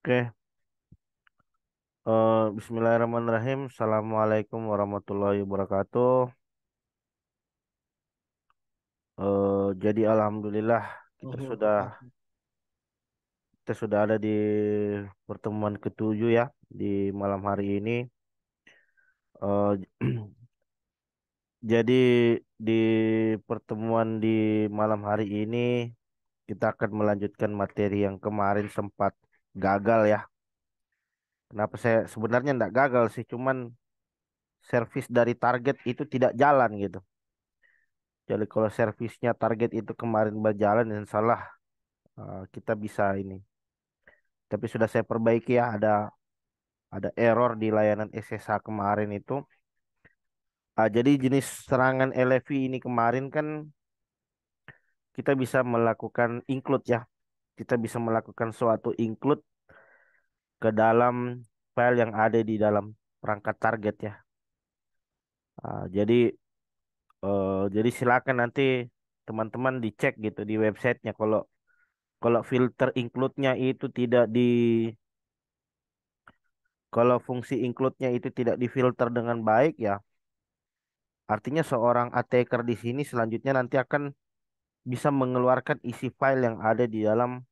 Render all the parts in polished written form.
Oke, Bismillahirrahmanirrahim. Assalamualaikum warahmatullahi wabarakatuh. Jadi alhamdulillah kita sudah Wabarakatuh. kita sudah ada di pertemuan ketujuh ya di malam hari ini. Eh, jadi di pertemuan di malam hari ini kita akan melanjutkan materi yang kemarin sempat gagal ya. Kenapa saya sebenarnya tidak gagal sih, cuman servis dari target itu tidak jalan gitu. Jadi kalau servisnya target itu kemarin berjalan, insya Allah kita bisa ini. Tapi sudah saya perbaiki ya, ada error di layanan SSH kemarin itu. Jadi jenis serangan LFI ini kemarin kan kita bisa melakukan include ya. Kita bisa melakukan suatu include ke dalam file yang ada di dalam perangkat target ya. Jadi silakan nanti teman-teman dicek gitu di websitenya. Kalau kalau filter include-nya itu tidak di Kalau fungsi include-nya itu tidak difilter dengan baik ya, artinya seorang attacker di sini selanjutnya nanti akan bisa mengeluarkan isi file yang ada di dalam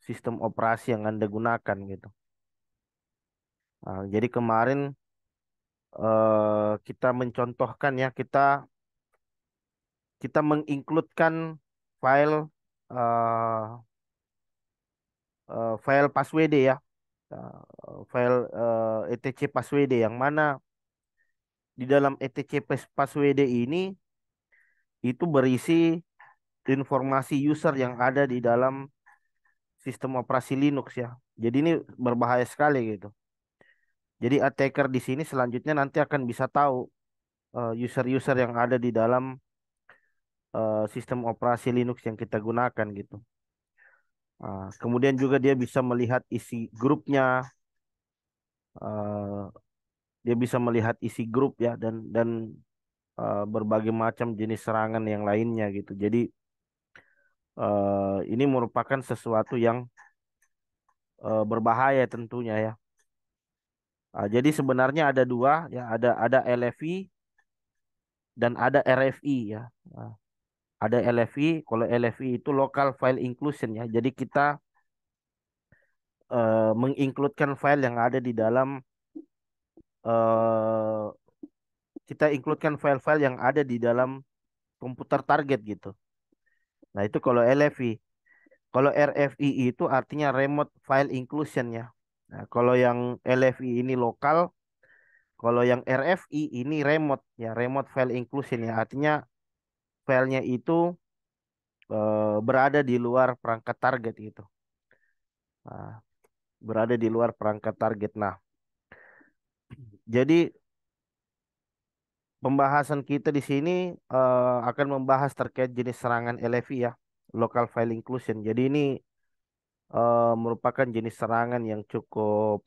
sistem operasi yang Anda gunakan gitu. Jadi kemarin kita mencontohkan ya, kita mengincludekan file eh, file passwd ya, file etc passwd yang mana di dalam etc passwd ini itu berisi informasi user yang ada di dalam sistem operasi Linux ya. Jadi ini berbahaya sekali gitu. Jadi attacker di sini selanjutnya nanti akan bisa tahu user-user yang ada di dalam sistem operasi Linux yang kita gunakan gitu. Kemudian juga dia bisa melihat isi grupnya, eh, dia bisa melihat isi grup ya dan berbagai macam jenis serangan yang lainnya gitu. Jadi ini merupakan sesuatu yang berbahaya tentunya ya. Jadi sebenarnya ada dua ya, ada LFI dan ada RFI ya. Nah, ada LFI, kalau LFI itu local file inclusion ya. Jadi kita mengincludekan file yang ada di dalam eh, kita includekan file-file yang ada di dalam komputer target gitu. Nah, itu kalau LFI. Kalau RFI itu artinya remote file inclusion ya. Nah, kalau yang LFI ini lokal, kalau yang RFI ini remote ya, remote file inclusion ya. Artinya filenya itu berada di luar perangkat target gitu. Nah, berada di luar perangkat target. Nah, jadi pembahasan kita di sini akan membahas terkait jenis serangan LFI ya, local file inclusion. Jadi ini merupakan jenis serangan yang eh,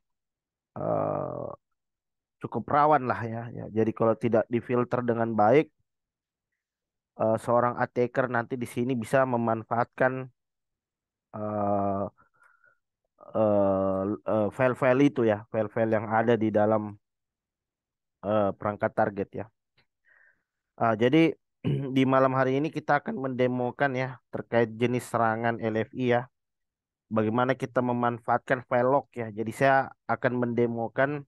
cukup rawan lah ya. Jadi kalau tidak difilter dengan baik, seorang attacker nanti di sini bisa memanfaatkan eh, file-file itu ya, file-file yang ada di dalam perangkat target ya. Jadi di malam hari ini kita akan mendemokan ya terkait jenis serangan LFI ya. Bagaimana kita memanfaatkan file log ya. Jadi saya akan mendemokan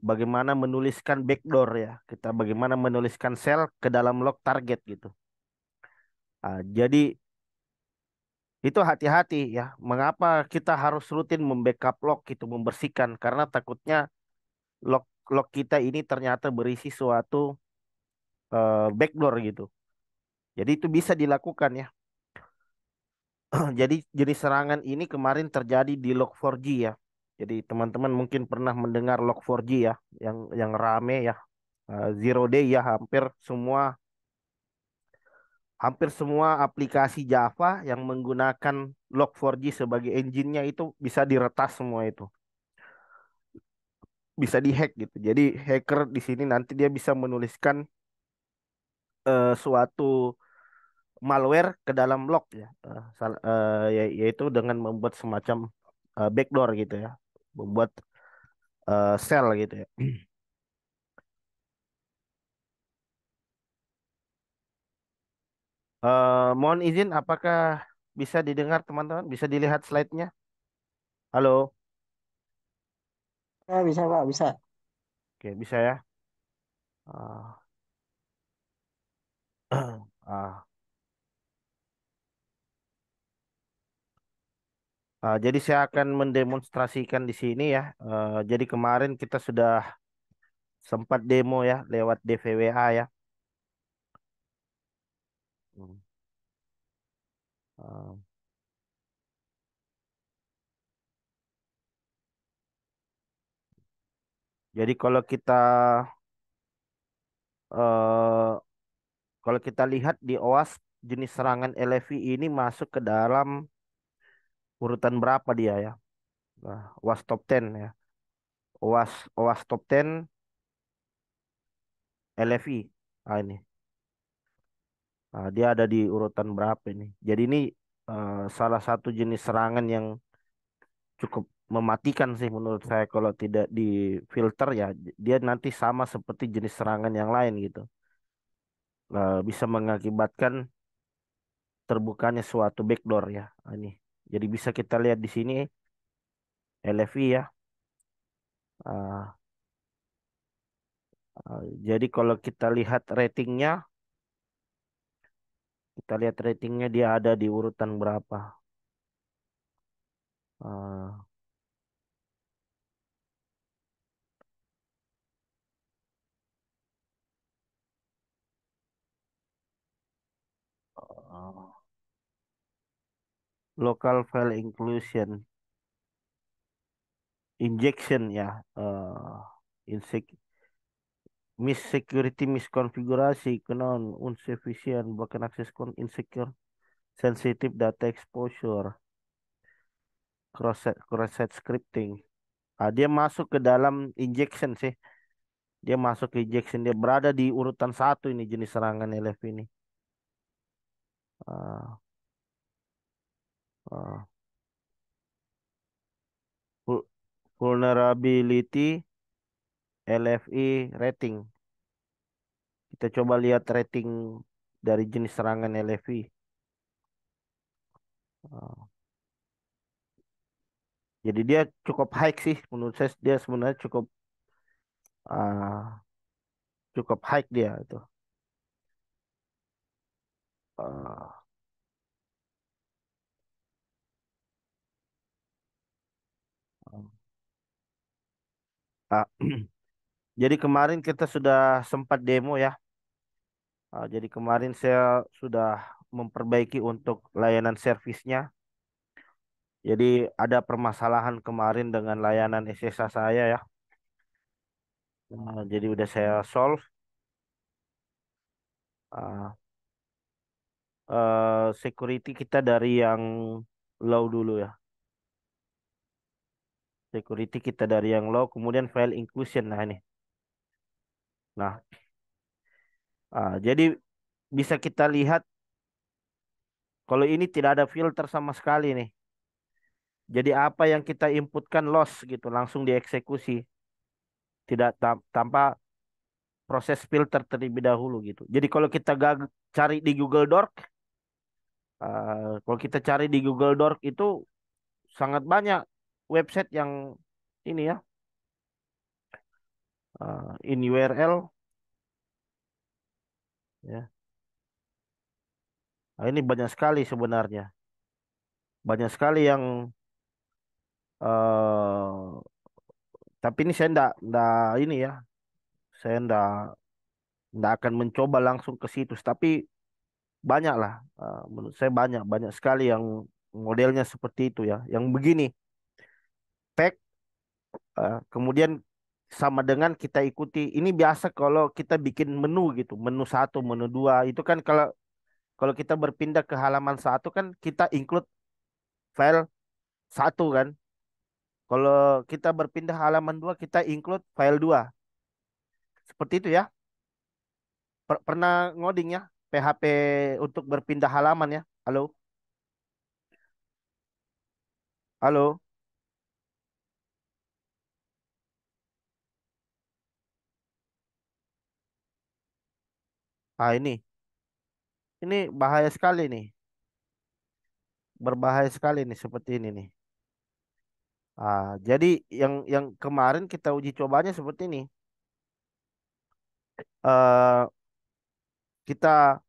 bagaimana menuliskan backdoor ya. Kita bagaimana menuliskan shell ke dalam log target gitu. Jadi itu hati-hati ya. Mengapa kita harus rutin membackup log itu membersihkan? Karena takutnya log log kita ini ternyata berisi suatu backdoor gitu. Jadi itu bisa dilakukan ya. Jadi jenis serangan ini kemarin terjadi di Log4j ya. Jadi teman-teman mungkin pernah mendengar Log4j ya, yang rame ya. Zero Day ya, hampir semua aplikasi Java yang menggunakan Log4j sebagai engine-nya itu bisa diretas semua itu. Bisa dihack gitu. Jadi hacker di sini nanti dia bisa menuliskan suatu malware ke dalam log ya. Yaitu dengan membuat semacam backdoor gitu ya, membuat shell gitu ya. Mohon izin, apakah bisa didengar teman-teman? Bisa dilihat slide-nya? Halo, Ya, bisa Pak, bisa. oke bisa ya. Ah, ah, jadi saya akan mendemonstrasikan di sini ya. Jadi kemarin kita sudah sempat demo ya lewat DVWA ya. Hmm. Ah, jadi eh, kalau kita lihat di OWASP, jenis serangan LFI ini masuk ke dalam urutan berapa dia ya? Nah, OWASP top 10 ya. OWASP top 10 LFI. Ah, ini. Dia ada di urutan berapa ini? Jadi ini salah satu jenis serangan yang cukup mematikan sih menurut saya kalau tidak difilter ya. Dia nanti sama seperti jenis serangan yang lain gitu. Bisa mengakibatkan terbukanya suatu backdoor ya. Ini. Jadi bisa kita lihat di sini LFI ya. Ah, jadi kalau kita lihat ratingnya, kita lihat ratingnya dia ada di urutan berapa. Ah, ah, local file inclusion, injection ya, insec miss security miskonfigurasi, kenon, insufficient, bahkan akses insecure, sensitive data exposure, cross-site scripting. Dia masuk ke dalam injection sih. Dia masuk ke injection. Dia berada di urutan satu ini jenis serangan LF ini. Ah, ah. Vul- Vulnerability LFI rating. Kita coba lihat rating dari jenis serangan LFI. Ah, jadi dia cukup high sih menurut saya, dia sebenarnya ah, cukup high dia itu. Ah, ah. Jadi kemarin kita sudah sempat demo ya. Jadi kemarin saya sudah memperbaiki untuk layanan servisnya. Jadi ada permasalahan kemarin dengan layanan SSH saya ya. Jadi udah saya solve. Ah, Security kita dari yang low dulu ya. Security kita dari yang low, kemudian file inclusion. Nah ini. Nah, jadi bisa kita lihat kalau ini tidak ada filter sama sekali nih. Jadi apa yang kita inputkan loss gitu, langsung dieksekusi. Tidak tanpa proses filter terlebih dahulu gitu. Jadi kalau kita cari di Google Doc, kalau kita cari di Google Doc itu sangat banyak website yang ini ya, in URL ya. Nah, ini banyak sekali sebenarnya. Banyak sekali yang eh tapi ini saya ndak ini ya. Saya ndak akan mencoba langsung ke situs, tapi banyak lah. Menurut saya banyak banyak sekali yang modelnya seperti itu ya. Yang begini, tag kemudian sama dengan kita ikuti. Ini biasa kalau kita bikin menu gitu, menu satu, menu dua. Itu kan kalau kalau kita berpindah ke halaman satu kan kita include file satu kan. Kalau kita berpindah halaman dua kita include file dua. Seperti itu ya. Pernah ngoding ya PHP untuk berpindah halaman ya. Halo, halo. Ini bahaya sekali nih. Berbahaya sekali nih seperti ini nih. Jadi yang kemarin kita uji cobanya seperti ini. eh kita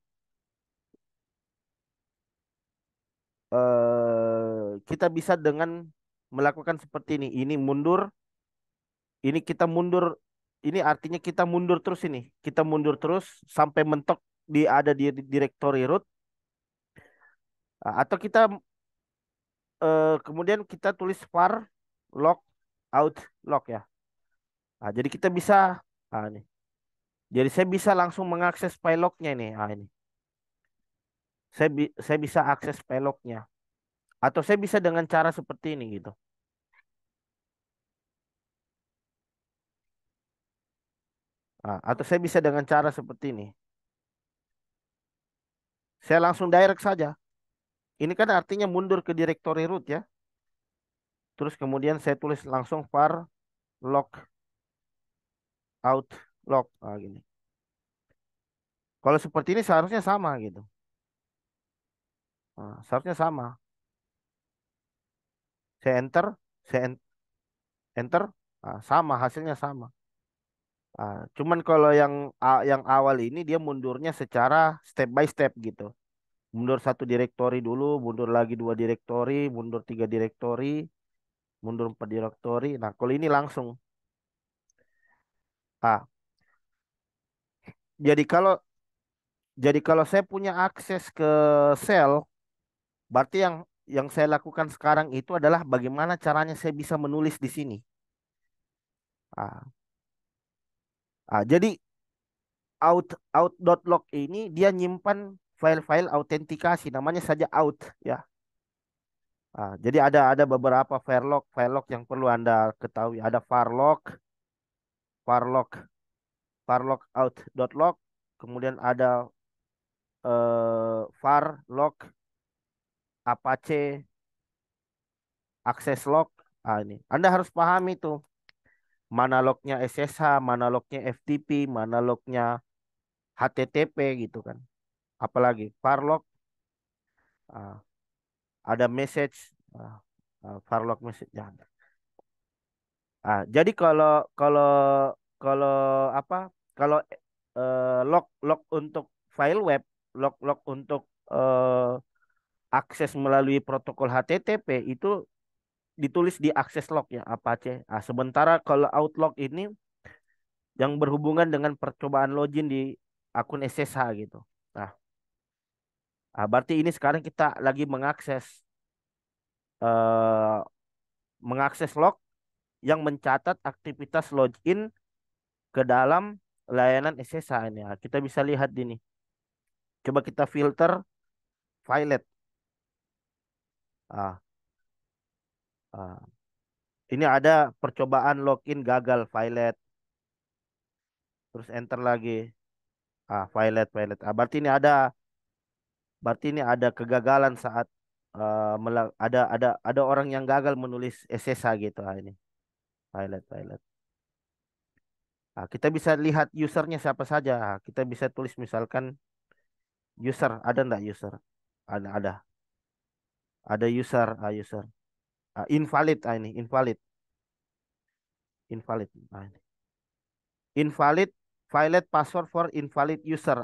kita bisa dengan melakukan seperti ini. Ini mundur, ini kita mundur. Ini artinya kita mundur terus ini. Kita mundur terus sampai mentok ada di directory root. Atau kita kemudian kita tulis var log out log ya. Jadi kita bisa nih. Jadi saya bisa langsung mengakses file lognya ini. Ini. Saya bisa akses file lognya. Atau saya bisa dengan cara seperti ini gitu. Atau saya bisa dengan cara seperti ini. Saya langsung direct saja. Ini kan artinya mundur ke directory root ya. Terus kemudian saya tulis langsung var log out log. Gini. Kalau seperti ini seharusnya sama gitu. Seharusnya sama. Saya enter, saya enter, sama hasilnya sama. Cuman kalau yang awal ini dia mundurnya secara step by step gitu. Mundur satu direktori dulu, mundur lagi dua direktori, mundur tiga direktori, mundur empat direktori. Nah, kalau ini langsung. Ah, jadi kalau jadi kalau saya punya akses ke sel, berarti yang saya lakukan sekarang itu adalah bagaimana caranya saya bisa menulis di sini. Ah, jadi out.log ini dia nyimpan file-file autentikasi, namanya saja out ya. Jadi ada beberapa file log yang perlu Anda ketahui. Ada varlog, varlog out.log, kemudian ada varlog Apache access log. Ini Anda harus pahami itu. Mana lognya SSH, mana lognya FTP, mana lognya HTTP gitu kan. Apalagi varlog, ah, ada message, varlog message. Ya. Jadi kalau kalau kalau apa? Kalau log log untuk file web, log untuk akses melalui protokol HTTP itu ditulis di akses log ya Apache. Sementara kalau outlog ini yang berhubungan dengan percobaan login di akun SSH gitu. Nah, berarti ini sekarang kita lagi eh, mengakses log yang mencatat aktivitas login ke dalam layanan SSH ini. Kita bisa lihat di ini. Coba kita filter filet. Ah, ah. Ini ada percobaan login gagal filet. Terus enter lagi. Filet. Berarti ini ada kegagalan saat ada orang yang gagal menulis SSH gitu. Ini filet. Kita bisa lihat usernya siapa saja. Kita bisa tulis misalkan user, ada enggak user? Ada. Ada user, user. Invalid, ini invalid. Ini. Invalid Violate password for invalid user.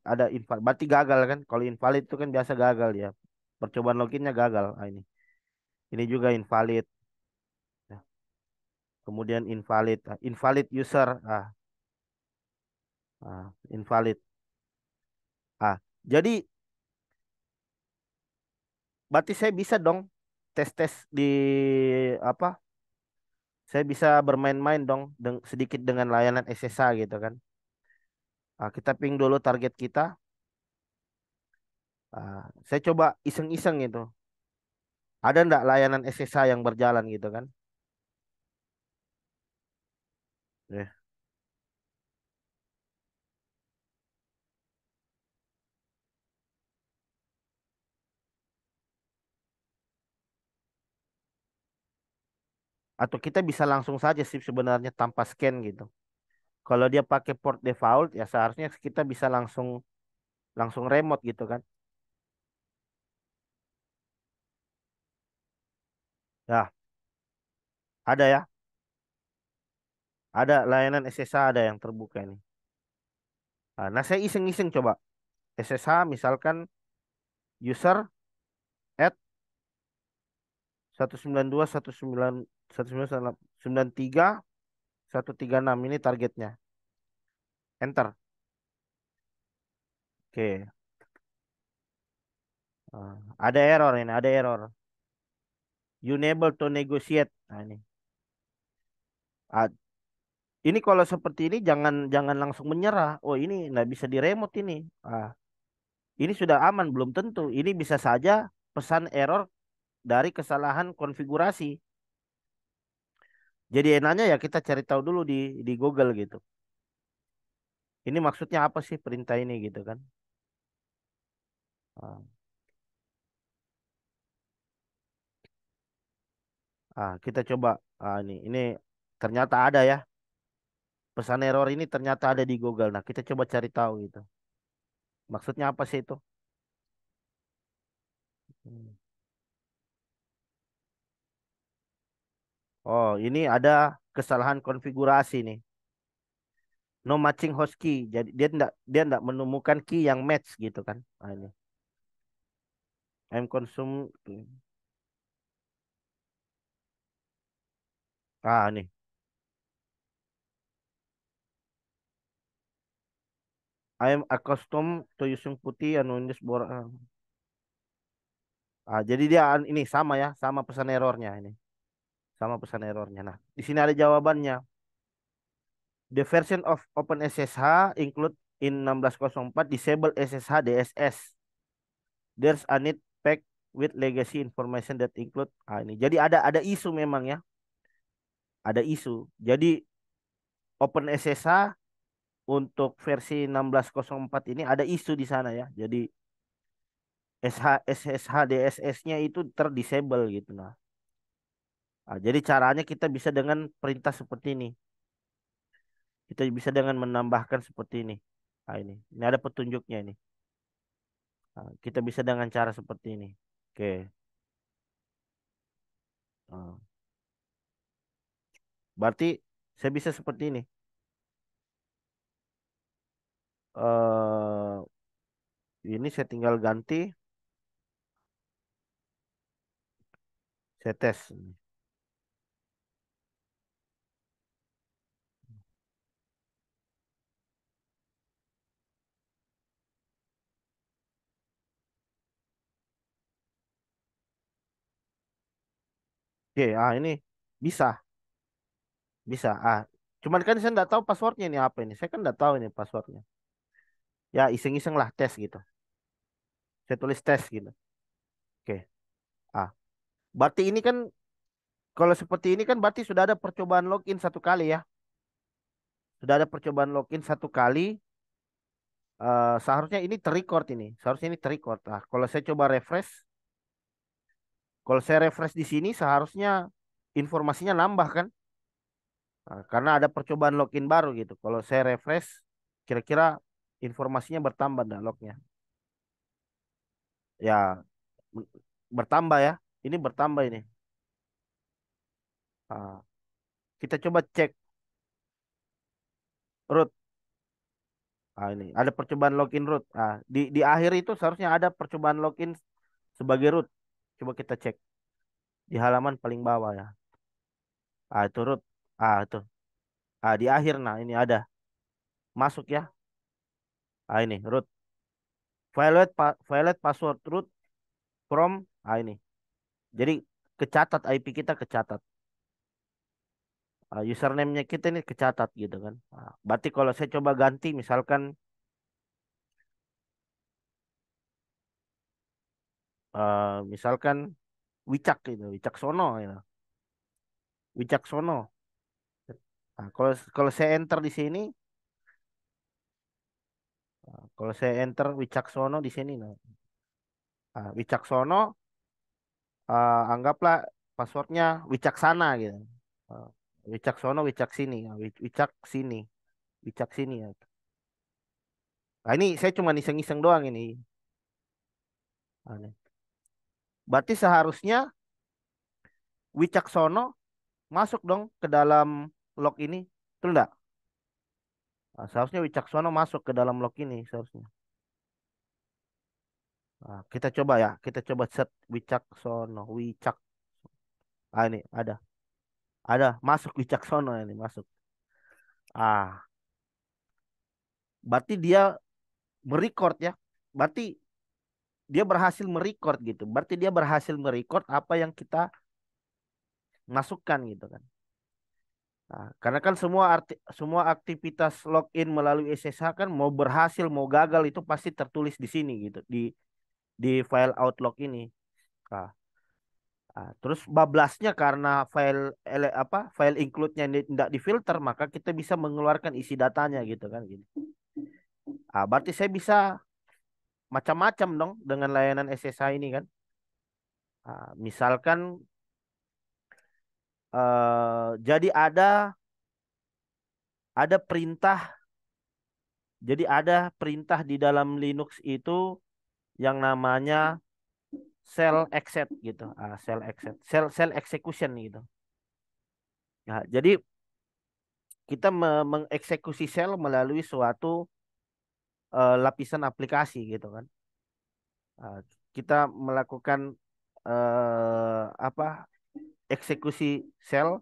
Ada invalid. Berarti gagal kan? Kalau invalid itu kan biasa gagal ya. Percobaan loginnya gagal. Ini. Ini juga invalid. Ya. Kemudian invalid. Invalid user. Invalid. Jadi berarti saya bisa dong tes-tes di apa? Saya bisa bermain-main dong sedikit dengan layanan SSH gitu kan. Kita ping dulu target kita. Saya coba iseng-iseng itu. Ada ndak layanan SSH yang berjalan gitu kan? Ya. Atau kita bisa langsung saja sih sebenarnya tanpa scan gitu. Kalau dia pakai port default ya seharusnya kita bisa langsung langsung remote gitu kan. Ya, ada ya. Ada layanan SSH ada yang terbuka ini. Nah, saya iseng-iseng coba. SSH misalkan user at 192.191.193.136 ini targetnya. Enter. Oke. Ada error ini, ada error. Unable to negotiate. Nah, ini. Ah, ini kalau seperti ini jangan jangan langsung menyerah. Oh, ini nggak bisa di remote ini. Ah, ini sudah aman belum tentu. Ini bisa saja pesan error dari kesalahan konfigurasi. Jadi enaknya ya kita cari tahu dulu di Google gitu. Ini maksudnya apa sih perintah ini gitu kan? Ah, kita coba. Ini ternyata ada ya. Pesan error ini ternyata ada di Google. Nah, kita coba cari tahu gitu. Maksudnya apa sih itu? Hmm. Oh, ini ada kesalahan konfigurasi nih. No matching host key. Jadi dia tidak menemukan key yang match gitu kan. Ini. I'm consume. Nih. I'm accustomed to using putih anonymous bor. Jadi dia ini sama ya, sama pesan errornya ini. Sama pesan errornya. Nah, di sini ada jawabannya. The version of OpenSSH include in 1604 disable SSH DSS. There's a need pack with legacy information that include ini. Jadi ada isu memang ya, ada isu. Jadi OpenSSH untuk versi 1604 ini ada isu di sana ya. Jadi SSH DSS-nya itu terdisable gitu nah. Jadi caranya kita bisa dengan perintah seperti ini. Kita bisa dengan menambahkan seperti ini. Ini ada petunjuknya ini. Kita bisa dengan cara seperti ini. Oke. Nah, berarti saya bisa seperti ini. eh ini saya tinggal ganti, saya tes. Oke, ini bisa, bisa. Cuman kan saya nggak tahu passwordnya ini apa ini. Saya kan nggak tahu ini passwordnya. Ya iseng-iseng lah tes gitu. Saya tulis tes gitu. Oke. Ah, berarti ini kan kalau seperti ini kan berarti sudah ada percobaan login satu kali ya. Sudah ada percobaan login satu kali. Seharusnya ini terrecord ini. Seharusnya ini terrecord. Kalau saya coba refresh, kalau saya refresh di sini seharusnya informasinya nambah kan? Karena ada percobaan login baru gitu. Kalau saya refresh, kira-kira informasinya bertambah nggak lognya? Ya, m- bertambah ya. Ini bertambah ini. Ah, kita coba cek root. Ini ada percobaan login root. Di akhir itu seharusnya ada percobaan login sebagai root. Coba kita cek di halaman paling bawah ya. Itu root. Itu. Di akhir nah ini ada masuk ya. Ini root. Violate password root from ini. Jadi kecatat IP kita kecatat. Username-nya kita ini kecatat gitu kan. Berarti kalau saya coba ganti misalkan misalkan Wicak gitu, Wicaksono gitu. Wicaksono. Kalau kalau saya enter di sini, kalau saya enter Wicaksono di sini nah. Wicaksono anggaplah passwordnya Wicaksana gitu. Ah, Wicaksono Wicak sini, Wicak sini, Wicak sini ya. Nah, ini saya cuma iseng-iseng doang ini. Nah, ini. Berarti seharusnya Wicaksono masuk dong ke dalam log ini. Betul enggak? Nah, seharusnya Wicaksono masuk ke dalam log ini seharusnya. Nah, kita coba ya, kita coba set Wicaksono, Wicak. Ah ini ada masuk Wicaksono ini masuk. Ah, berarti dia merecord ya. Berarti dia berhasil merecord gitu. Berarti dia berhasil merecord apa yang kita masukkan gitu kan. Nah, karena kan semua aktivitas login melalui SSH kan mau berhasil mau gagal itu pasti tertulis di sini gitu di file Outlook ini. Nah, terus bablasnya karena file include-nya tidak difilter maka kita bisa mengeluarkan isi datanya gitu kan gini. Berarti saya bisa macam-macam dong dengan layanan SSH ini kan. Misalkan jadi ada perintah di dalam Linux itu yang namanya shell exec gitu. Shell exec, shell execution gitu. Ya, jadi kita mengeksekusi shell melalui suatu lapisan aplikasi gitu kan. Ah, kita melakukan apa eksekusi shell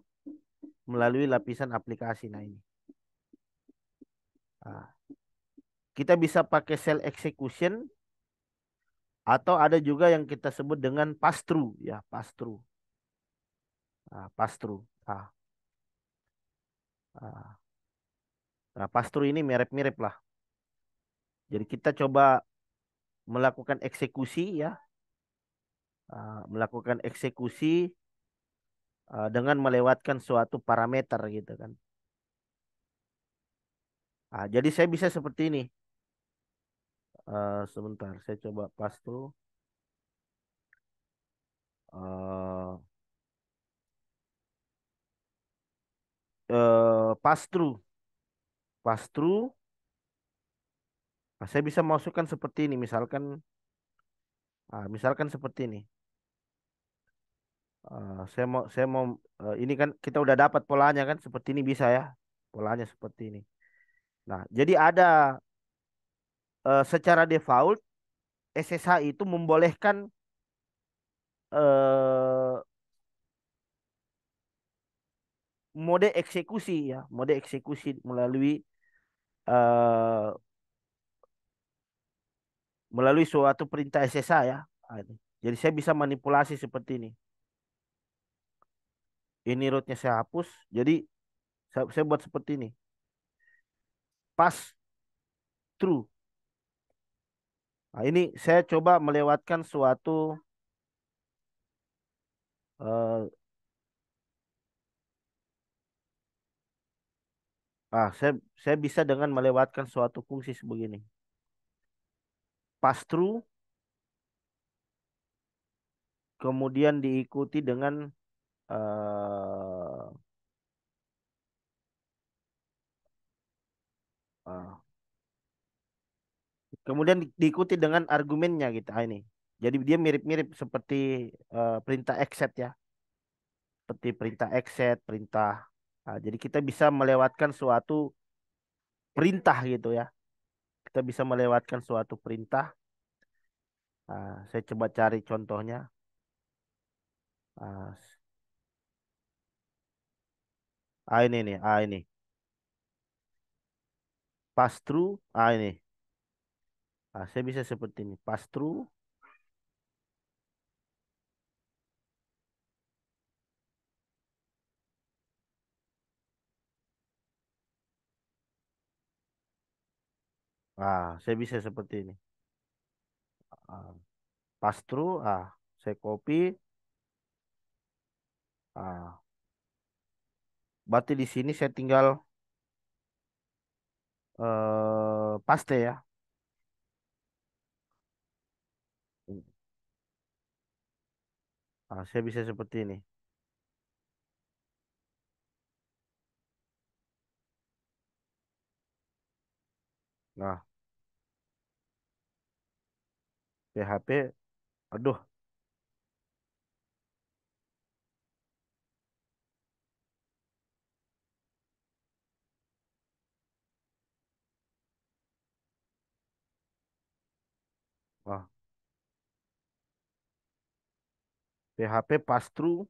melalui lapisan aplikasi. Nah ini. Ah, kita bisa pakai shell execution atau ada juga yang kita sebut dengan pass-through ya, pass-through. Pass-through. Ah. Nah, pass-through ini mirip-mirip lah. Jadi kita coba melakukan eksekusi ya, melakukan eksekusi dengan melewatkan suatu parameter gitu kan. Jadi saya bisa seperti ini. Sebentar, saya coba pass-through. Eh, pass-through, pass-through. Nah, saya bisa masukkan seperti ini, misalkan seperti ini. Saya mau ini kan kita udah dapat polanya kan seperti ini bisa ya. Polanya seperti ini. Nah, jadi ada secara default SSH itu membolehkan eh, mode eksekusi ya, mode eksekusi eh, melalui suatu perintah SSH ya. Ini. Jadi saya bisa manipulasi seperti ini. Ini rootnya saya hapus. Jadi saya buat seperti ini. Pass through. Nah, ini saya coba melewatkan suatu eh, saya bisa dengan melewatkan suatu fungsi sebegini. Pass through kemudian diikuti dengan eh, eh, kemudian diikuti dengan argumennya gitu. Ini. Jadi dia mirip-mirip seperti perintah exit ya. Seperti perintah exit, perintah. Jadi kita bisa melewatkan suatu perintah gitu ya. Kita bisa melewatkan suatu perintah. Saya coba cari contohnya. Ah, ini nih, ini. Pass through, ini. Saya bisa seperti ini. Pass through. Saya bisa seperti ini. Ah, pass through, saya copy. Ah, berarti di sini saya tinggal paste ya. Saya bisa seperti ini. Nah, PHP, aduh, wah, PHP pass-through,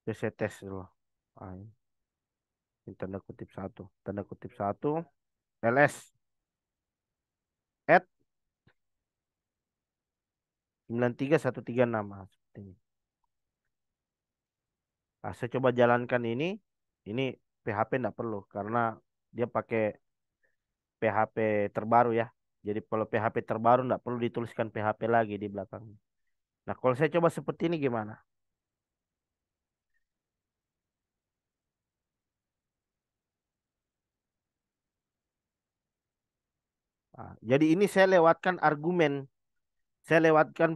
PC test loh. Ah, ini tanda kutip satu, ls, at 93136. Ah, seperti ini. Ah, saya coba jalankan ini PHP enggak perlu karena dia pakai PHP terbaru ya. Jadi kalau PHP terbaru enggak perlu dituliskan PHP lagi di belakang. Nah, kalau saya coba seperti ini gimana? Ah, jadi ini saya lewatkan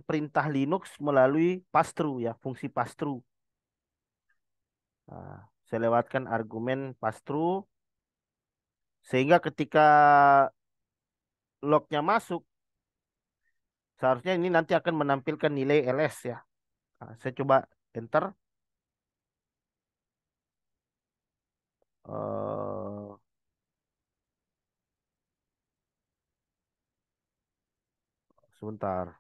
perintah Linux melalui pass-through ya, fungsi pass-through. Nah, saya lewatkan argumen pass-through sehingga ketika lognya masuk, seharusnya ini nanti akan menampilkan nilai ls ya. Nah, saya coba enter. eh Sebentar.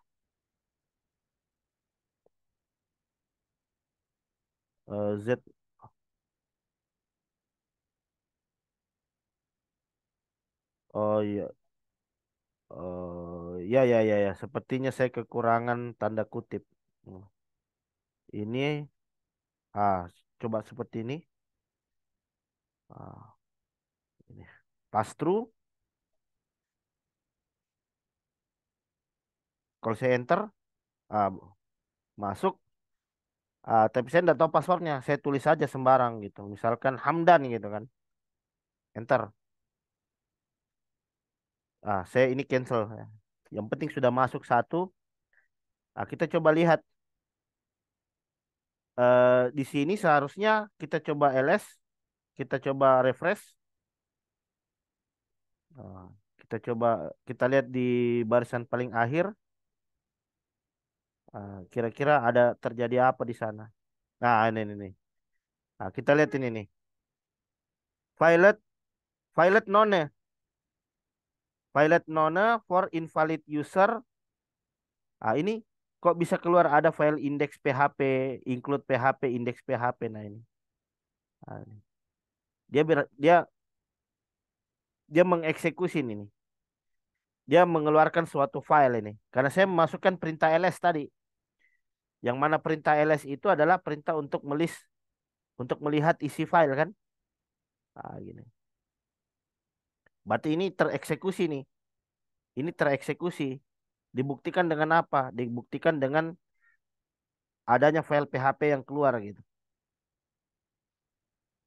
Z. Oh iya. Ya, ya, ya, ya. Sepertinya saya kekurangan tanda kutip. Hmm. Ini, coba seperti ini. Ah, ini. Pass through. Kalau saya enter, ah, masuk. Tapi saya tidak tahu passwordnya. Saya tulis saja sembarang gitu. Misalkan Hamdan gitu kan. Enter. Saya ini cancel. Ya. Yang penting sudah masuk satu. Kita coba lihat. Di sini seharusnya kita coba ls. Kita coba refresh. Ah, kita coba, kita lihat di barisan paling akhir. Kira-kira ada terjadi apa di sana? Nah, ini nih. Nah, kita lihat ini nih. Violet, Violet none. Violet none for invalid user. Ini kok bisa keluar ada file index PHP, include PHP, index PHP. Nah, ini. Ini. Dia dia mengeksekusi ini. Dia mengeluarkan suatu file ini. Karena saya memasukkan perintah ls tadi. Yang mana perintah ls itu adalah perintah untuk melihat isi file kan. Gini. Berarti ini tereksekusi nih. Ini tereksekusi. Dibuktikan dengan apa? Dibuktikan dengan adanya file PHP yang keluar gitu.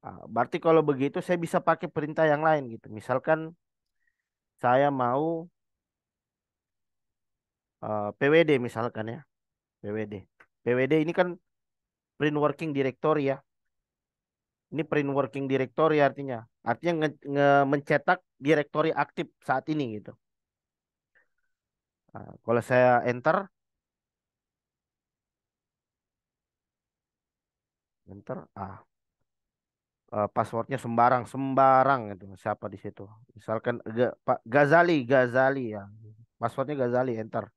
Berarti kalau begitu saya bisa pakai perintah yang lain gitu. Misalkan saya mau PWD misalkan ya. PWD. PWD ini kan print working directory ya. Ini print working directory artinya. Artinya mencetak directory aktif saat ini gitu. Kalau saya enter, passwordnya sembarang sembarang itu siapa di situ. Misalkan Pak Gazali, Gazali ya. Passwordnya Gazali, enter.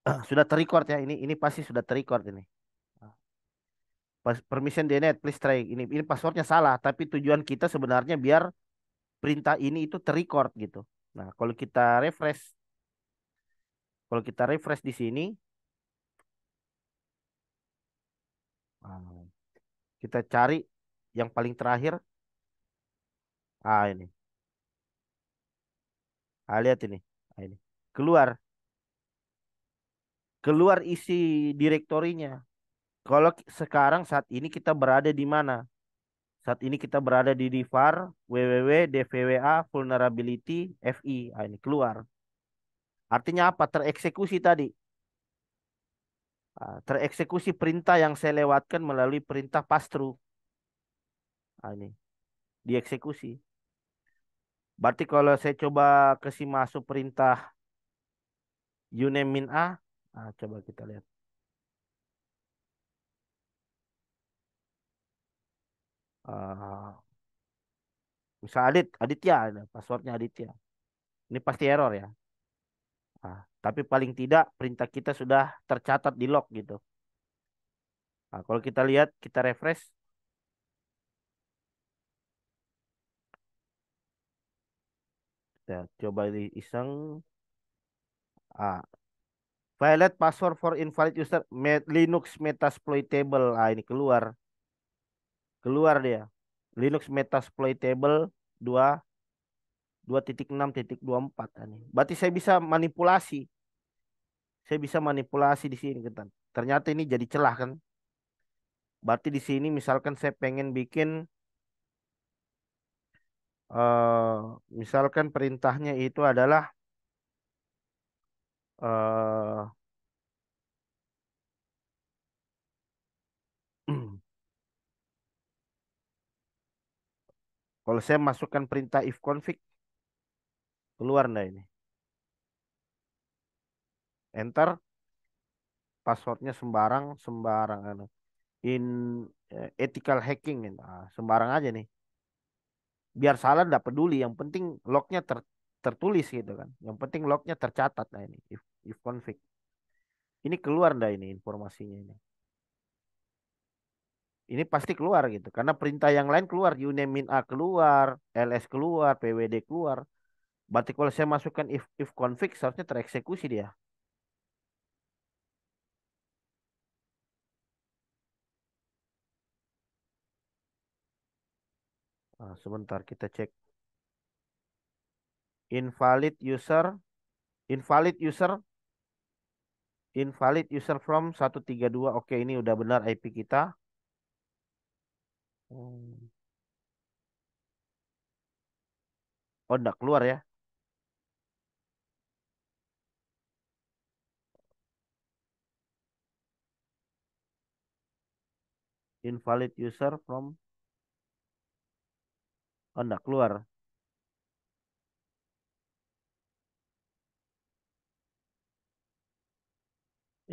Ah, sudah terrecord ya, ini pasti sudah terrecord ini. Ah, permission denied, please try. Ini passwordnya salah, tapi tujuan kita sebenarnya biar perintah ini itu terrecord gitu. Nah, kalau kita refresh di sini, ah, kita cari yang paling terakhir. Ini. Lihat ini. Ini. Keluar, keluar isi direktorinya. Kalau sekarang saat ini kita berada di mana? Saat ini kita berada di var www.dvwa vulnerability fi. Ini keluar. Artinya apa? Tereksekusi tadi. Tereksekusi perintah yang saya lewatkan melalui perintah pass-through. Ini dieksekusi. Berarti kalau saya coba kasih masuk perintah uname min A, coba kita lihat. Ah, Misal Aditya, passwordnya Aditya. Ini pasti error ya. Tapi paling tidak perintah kita sudah tercatat di log gitu. Kalau kita lihat, kita refresh, kita coba di iseng. Ah, Violate password for invalid user Linux Metasploitable. Ini keluar. Keluar dia. Linux Metasploitable 2.6.24 ini. Berarti saya bisa manipulasi. Saya bisa manipulasi di sini kan. Ternyata ini jadi celah kan. Berarti di sini misalkan saya pengen bikin eh misalkan perintahnya itu adalah eh kalau saya masukkan perintah if config keluar nah ini. Enter passwordnya sembarang sembarang in ethical hacking ini. Sembarang aja nih. Biar salah nggak peduli, yang penting lognya tertulis gitu kan. Yang penting lognya tercatat nah ini if config. Ini keluar ndak ini informasinya ini. Ini pasti keluar gitu. Karena perintah yang lain keluar, uname min A keluar, ls keluar, pwd keluar. Berarti kalau saya masukkan if config seharusnya tereksekusi dia. Sebentar kita cek. Invalid user, invalid user, invalid user from 132. Oke, ini udah benar IP kita. Hmm. Oh, enggak keluar ya. Invalid user from, oh enggak keluar.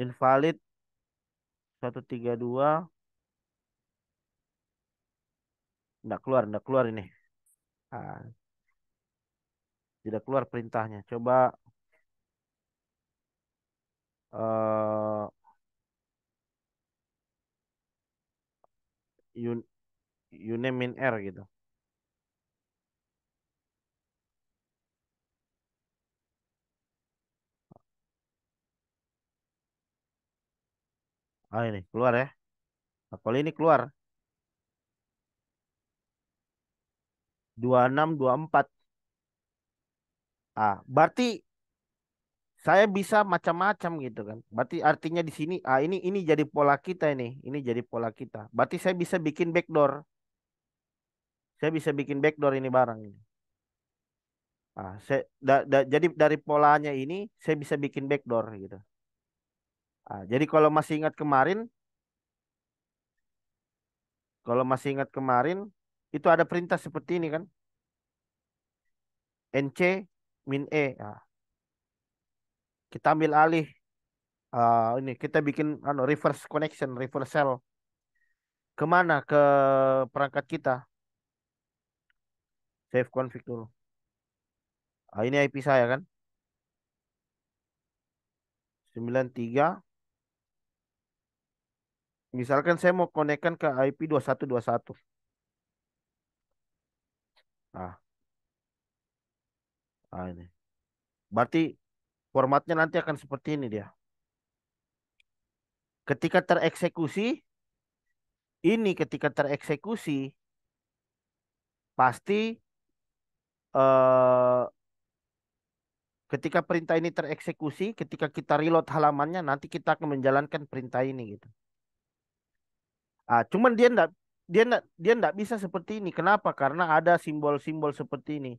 Invalid 132, enggak keluar ini. Ah, Tidak keluar perintahnya. Coba eh un, uname min R gitu. Ini keluar ya. Nah, kalau ini keluar 2624. Berarti saya bisa macam-macam gitu kan. Berarti artinya di sini ini jadi pola kita ini. Ini jadi pola kita. Berarti saya bisa bikin backdoor. Saya bisa bikin backdoor ini barang ini. Jadi dari polanya ini saya bisa bikin backdoor gitu. Jadi kalau masih ingat kemarin itu ada perintah seperti ini kan. NC min E. Kita ambil alih ini kita bikin reverse connection, reversal kemana ke perangkat kita. Save config dulu. Ini IP saya kan. 93. Misalkan saya mau konekkan ke IP 2121. Ah, ini. Berarti formatnya nanti akan seperti ini dia. Ketika tereksekusi, ketika tereksekusi pasti eh ketika perintah ini tereksekusi, ketika kita reload halamannya, nanti kita akan menjalankan perintah ini gitu. Cuman dia enggak bisa seperti ini. Kenapa? Karena ada simbol-simbol seperti ini.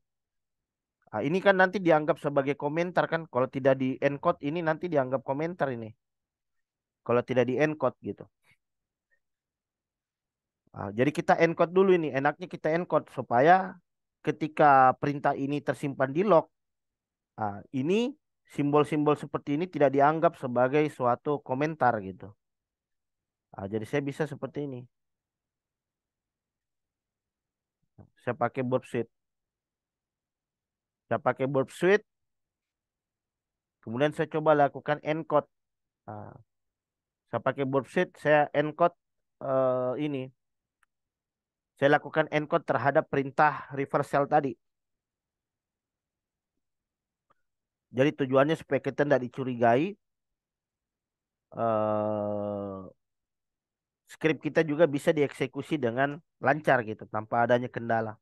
Ini kan nanti dianggap sebagai komentar kan. Kalau tidak di encode ini nanti dianggap komentar ini. Kalau tidak di encode gitu. Jadi kita encode dulu ini. Enaknya kita encode supaya ketika perintah ini tersimpan di log, ini simbol-simbol seperti ini tidak dianggap sebagai suatu komentar gitu. Jadi saya bisa seperti ini. Saya pakai burp suite. Saya pakai burp suite. Kemudian saya coba lakukan encode. Ah, saya pakai burp suite. Saya encode ini. Saya lakukan encode terhadap perintah reversal tadi. Jadi tujuannya supaya kita tidak dicurigai. eh Script kita juga bisa dieksekusi dengan lancar gitu, tanpa adanya kendala.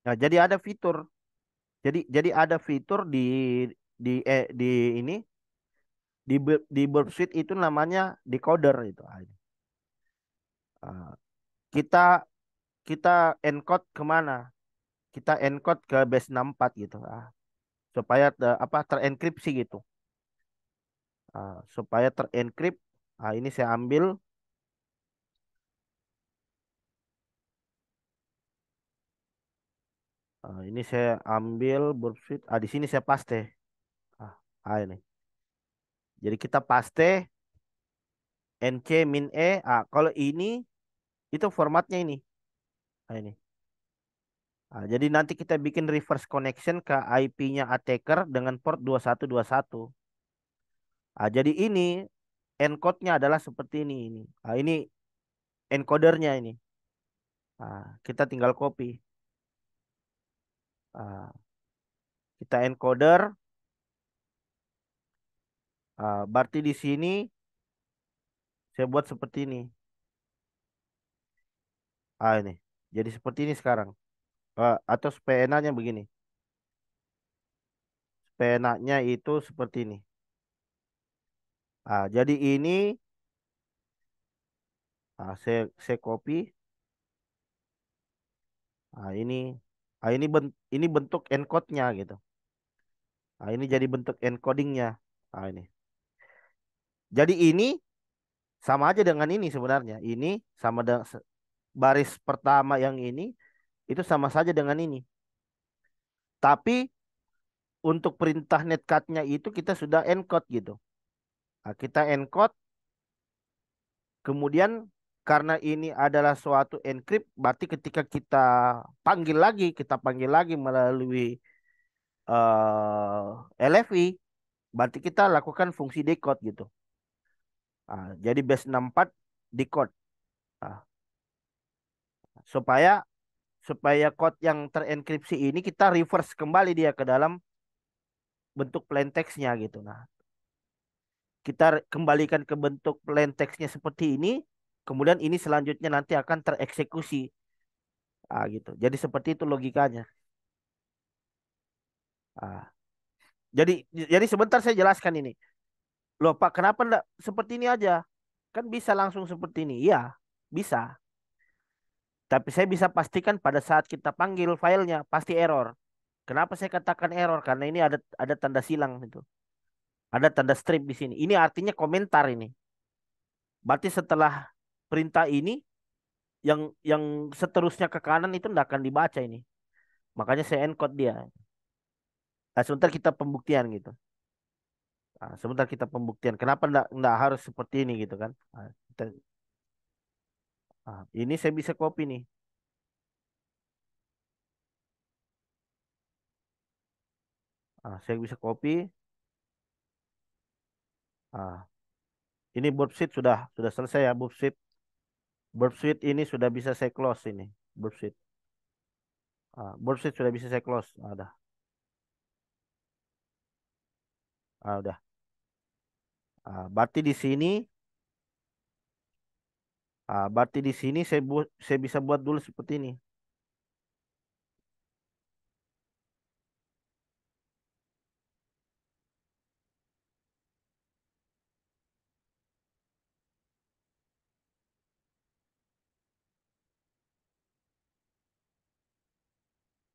Nah, jadi ada fitur. Jadi ada fitur di ini di Burp Suite itu namanya decoder itu. Ah, kita kita encode kemana? Kita encode ke base 64 gitu. Supaya terenkripsi gitu. Supaya terenkrip. Ini saya ambil. Ini saya ambil Burp Suite. Di sini saya paste. Ah, ini. Jadi kita paste NC min E. Kalau ini itu formatnya ini. Ini. Jadi nanti kita bikin reverse connection ke IP-nya attacker dengan port 2121. Jadi ini encode-nya adalah seperti ini. Ini encodernya ini. Kita tinggal copy. Ah, kita encoder. Berarti di sini saya buat seperti ini. Ini. Jadi seperti ini sekarang. Atau supaya enaknya begini. Supaya enaknya itu seperti ini. Jadi ini saya copy. Ini ini bentuk encode-nya gitu. Ini jadi bentuk encodingnya. Ini. Jadi ini sama aja dengan ini sebenarnya. Ini sama dengan baris pertama yang ini itu sama saja dengan ini. Tapi untuk perintah netcode-nya itu kita sudah encode gitu. Kita encode, kemudian karena ini adalah suatu encrypt, berarti ketika kita panggil lagi melalui LFI, berarti kita lakukan fungsi decode gitu. Jadi base 64 decode. Ah, supaya supaya code yang terenkripsi ini kita reverse kembali dia ke dalam bentuk plain text-nya gitu. Nah, kita kembalikan ke bentuk plain text-nya seperti ini, kemudian ini selanjutnya nanti akan tereksekusi. Gitu. Jadi seperti itu logikanya. Ah, jadi jadi sebentar saya jelaskan ini. Loh Pak, kenapa enggak seperti ini aja? Kan bisa langsung seperti ini. Iya, bisa. Tapi saya bisa pastikan pada saat kita panggil filenya pasti error. Kenapa saya katakan error? Karena ini ada tanda silang itu. Ada tanda strip di sini. Ini artinya komentar ini. Berarti setelah perintah ini yang seterusnya ke kanan itu tidak akan dibaca ini. Makanya saya encode dia. Sebentar kita pembuktian gitu. Sebentar kita pembuktian. Kenapa ndak harus seperti ini gitu kan? Ini saya bisa copy nih. Saya bisa copy. Ah, ini burp sheet sudah selesai ya burp sheet. Burp sheet ini sudah bisa saya close ini. Burp sheet. Burp sheet sudah bisa saya close. Udah. Udah. Berarti di sini, berarti di sini saya bisa buat dulu seperti ini.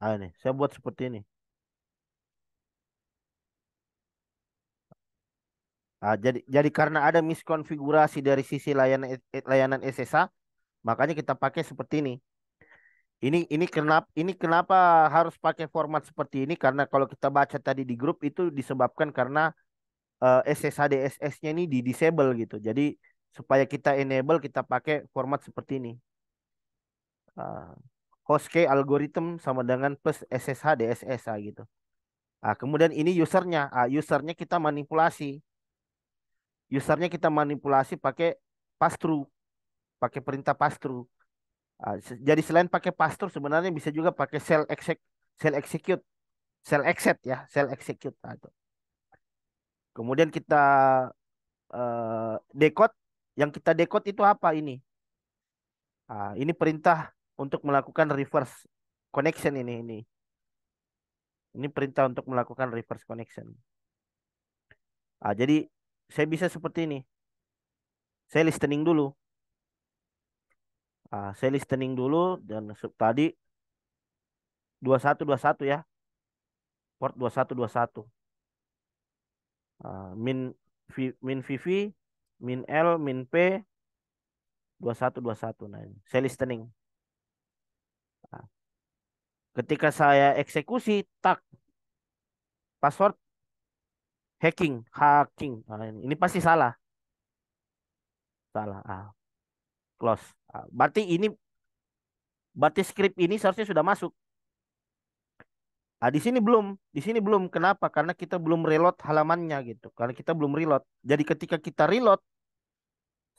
Ini saya buat seperti ini. Jadi karena ada miskonfigurasi dari sisi layanan SSH, makanya kita pakai seperti ini. Ini kenapa harus pakai format seperti ini? Karena kalau kita baca tadi di grup itu disebabkan karena SSH DSS-nya ini di disable gitu. Jadi supaya kita enable kita pakai format seperti ini. Uh, Host key algorithm sama dengan plus SSH DSS gitu. Kemudian ini usernya. Usernya kita manipulasi. Usernya kita manipulasi pakai pass-through, pakai perintah pass-through. Jadi selain pakai pass-through sebenarnya bisa juga pakai shell execute, shell exit ya, shell execute. Itu. Kemudian kita decode. Yang kita decode itu apa ini? Ini perintah untuk melakukan reverse connection ini. Ini perintah untuk melakukan reverse connection. Jadi saya bisa seperti ini. Saya listening dulu. Saya listening dulu dan tadi 2121 ya. Port 2121. Min VV, min L, min P 2121. Nah, ini. Saya listening. Nah, ketika saya eksekusi, tak password hacking. Nah, ini pasti salah. Salah. Close. Berarti script ini seharusnya sudah masuk. Di sini belum. Kenapa? Karena kita belum reload halamannya gitu. Karena kita belum reload. Jadi ketika kita reload,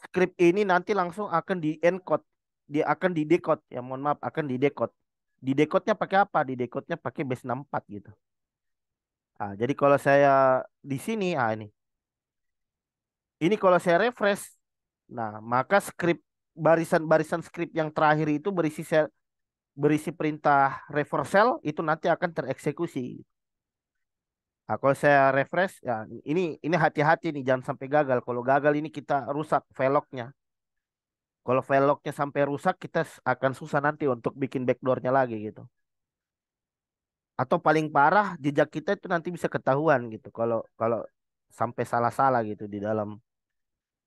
script ini nanti langsung akan di encode. Dia akan di decode. Ya mohon maaf, akan di decode. Di decode-nya pakai apa? Di decode-nya pakai base 64 gitu. Jadi kalau saya di sini, ini. Ini kalau saya refresh, nah maka barisan-barisan script yang terakhir itu berisi perintah reversal itu nanti akan tereksekusi. Kalau saya refresh, ya ini hati-hati nih, jangan sampai gagal. Kalau gagal ini kita rusak file lognya. Kalau file lognya sampai rusak, kita akan susah nanti untuk bikin backdoornya lagi gitu. Atau paling parah, jejak kita itu nanti bisa ketahuan gitu. Kalau kalau sampai salah-salah gitu di dalam